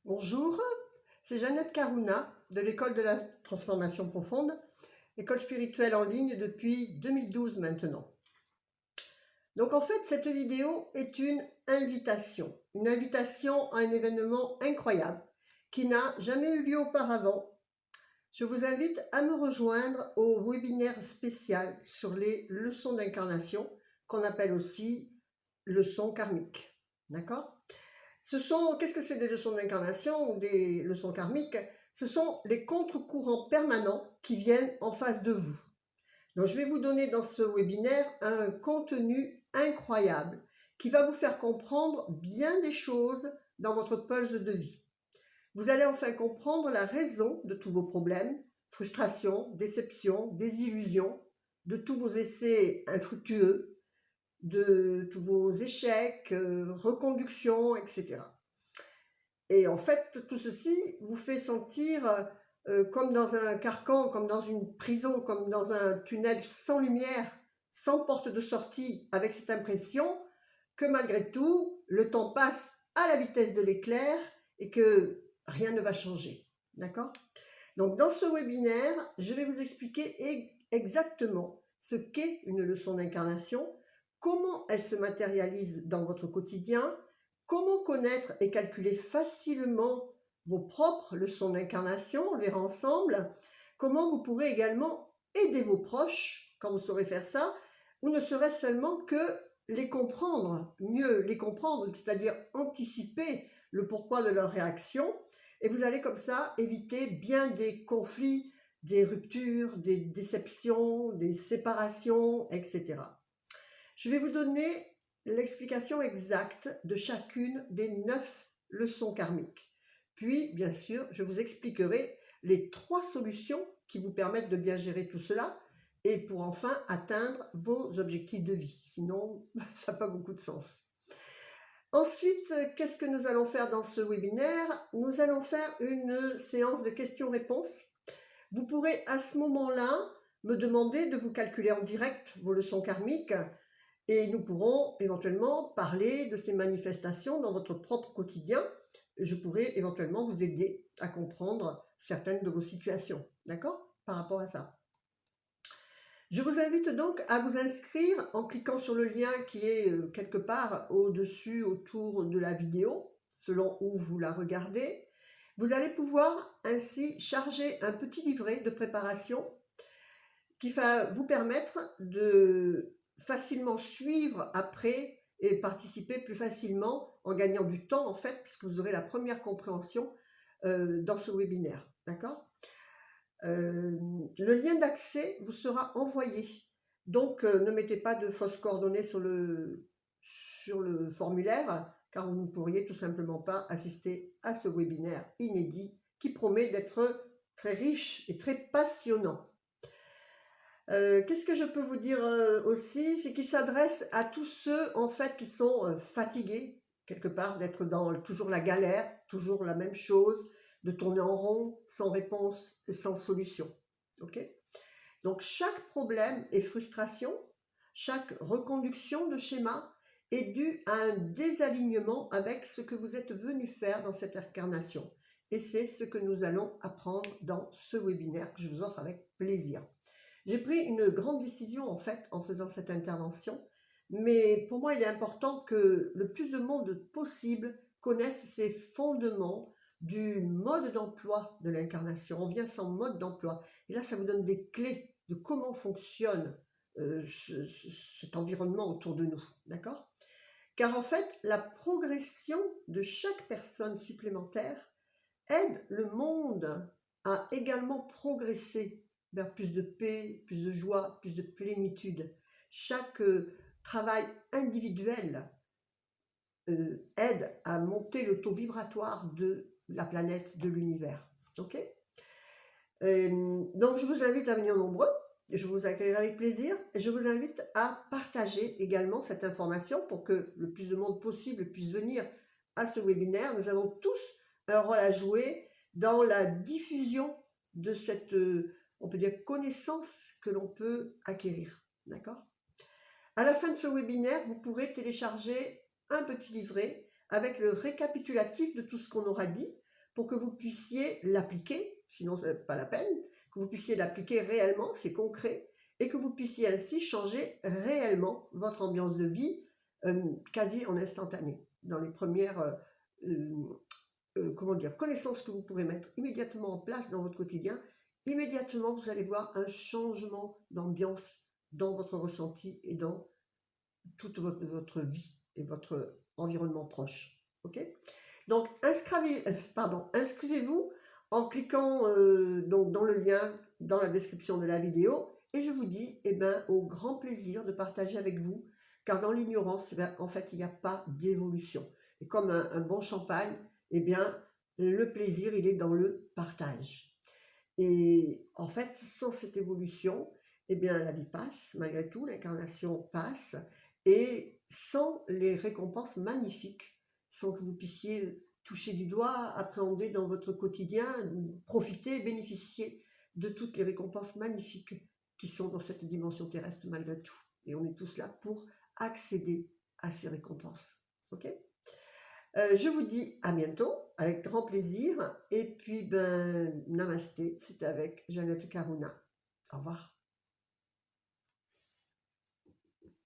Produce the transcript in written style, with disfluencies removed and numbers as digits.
Bonjour, c'est Jeannette Karuna de l'école de la transformation profonde, école spirituelle en ligne depuis 2012 maintenant. Donc en fait, cette vidéo est une invitation à un événement incroyable qui n'a jamais eu lieu auparavant. Je vous invite à me rejoindre au webinaire spécial sur les leçons d'incarnation, qu'on appelle aussi leçons karmiques. D'accord ? Qu'est-ce que c'est des leçons d'incarnation ou des leçons karmiques? Ce sont les contre-courants permanents qui viennent en face de vous. Donc, je vais vous donner dans ce webinaire un contenu incroyable qui va vous faire comprendre bien des choses dans votre pulse de vie. Vous allez enfin comprendre la raison de tous vos problèmes, frustrations, déceptions, désillusions, de tous vos essais infructueux, de tous vos échecs, reconductions, etc. Et en fait, tout ceci vous fait sentir comme dans un carcan, comme dans une prison, comme dans un tunnel sans lumière, sans porte de sortie, avec cette impression que malgré tout, le temps passe à la vitesse de l'éclair et que rien ne va changer. D'accord ? Donc dans ce webinaire, je vais vous expliquer exactement ce qu'est une leçon d'incarnation, comment elle se matérialise dans votre quotidien, comment connaître et calculer facilement vos propres leçons d'incarnation, on le verra ensemble, comment vous pourrez également aider vos proches quand vous saurez faire ça, ou ne serait-ce seulement que les comprendre, mieux les comprendre, c'est-à-dire anticiper le pourquoi de leur réaction, et vous allez comme ça éviter bien des conflits, des ruptures, des déceptions, des séparations, etc. Je vais vous donner l'explication exacte de chacune des 9 leçons karmiques. Puis, bien sûr, je vous expliquerai les 3 solutions qui vous permettent de bien gérer tout cela et pour enfin atteindre vos objectifs de vie. Sinon, ça n'a pas beaucoup de sens. Ensuite, qu'est-ce que nous allons faire dans ce webinaire? Nous allons faire une séance de questions-réponses. Vous pourrez à ce moment-là me demander de vous calculer en direct vos leçons karmiques et nous pourrons éventuellement parler de ces manifestations dans votre propre quotidien. Je pourrai éventuellement vous aider à comprendre certaines de vos situations, d'accord? Par rapport à ça. Je vous invite donc à vous inscrire en cliquant sur le lien qui est quelque part au-dessus, autour de la vidéo, selon où vous la regardez. Vous allez pouvoir ainsi charger un petit livret de préparation qui va vous permettre de facilement suivre après et participer plus facilement en gagnant du temps en fait, puisque vous aurez la première compréhension dans ce webinaire, d'accord ? Le lien d'accès vous sera envoyé. Donc, ne mettez pas de fausses coordonnées sur le formulaire, car vous ne pourriez tout simplement pas assister à ce webinaire inédit qui promet d'être très riche et très passionnant. Qu'est-ce que je peux vous dire aussi? C'est qu'il s'adresse à tous ceux, en fait, qui sont fatigués, quelque part, d'être dans toujours la galère, toujours la même chose, de tourner en rond, sans réponse, sans solution. Ok? Donc, chaque problème et frustration, chaque reconduction de schéma est due à un désalignement avec ce que vous êtes venu faire dans cette incarnation. Et c'est ce que nous allons apprendre dans ce webinaire que je vous offre avec plaisir. J'ai pris une grande décision en fait en faisant cette intervention, mais pour moi il est important que le plus de monde possible connaisse ces fondements du mode d'emploi de l'incarnation. On vient sans mode d'emploi et là ça vous donne des clés de comment fonctionne cet environnement autour de nous, d'accord? Car en fait la progression de chaque personne supplémentaire aide le monde à également progresser vers plus de paix, plus de joie, plus de plénitude. Chaque travail individuel aide à monter le taux vibratoire de la planète, de l'univers. Ok? Donc je vous invite à venir nombreux, je vous accueillerai avec plaisir, et je vous invite à partager également cette information pour que le plus de monde possible puisse venir à ce webinaire. Nous avons tous un rôle à jouer dans la diffusion de cette, on peut dire, connaissance que l'on peut acquérir. D'accord? À la fin de ce webinaire, vous pourrez télécharger un petit livret avec le récapitulatif de tout ce qu'on aura dit pour que vous puissiez l'appliquer, sinon ce n'est pas la peine, que vous puissiez l'appliquer réellement, c'est concret, et que vous puissiez ainsi changer réellement votre ambiance de vie quasi en instantané, dans les premières comment dire, connaissances que vous pourrez mettre immédiatement en place dans votre quotidien. Immédiatement, vous allez voir un changement d'ambiance dans votre ressenti et dans toute votre vie et votre environnement proche. Ok? Donc, inscrivez-vous en cliquant donc dans le lien dans la description de la vidéo. Et je vous dis, eh ben, au grand plaisir de partager avec vous, car dans l'ignorance, eh ben, en fait, il n'y a pas d'évolution. Et comme un bon champagne, eh bien, le plaisir, il est dans le partage. Et en fait, sans cette évolution, eh bien, la vie passe, malgré tout, l'incarnation passe, et sans les récompenses magnifiques, sans que vous puissiez toucher du doigt, appréhender dans votre quotidien, profiter, bénéficier de toutes les récompenses magnifiques qui sont dans cette dimension terrestre malgré tout. Et on est tous là pour accéder à ces récompenses. Ok ? Je vous dis à bientôt, avec grand plaisir. Et puis, ben, namasté, c'était avec Jeannette Karuna. Au revoir.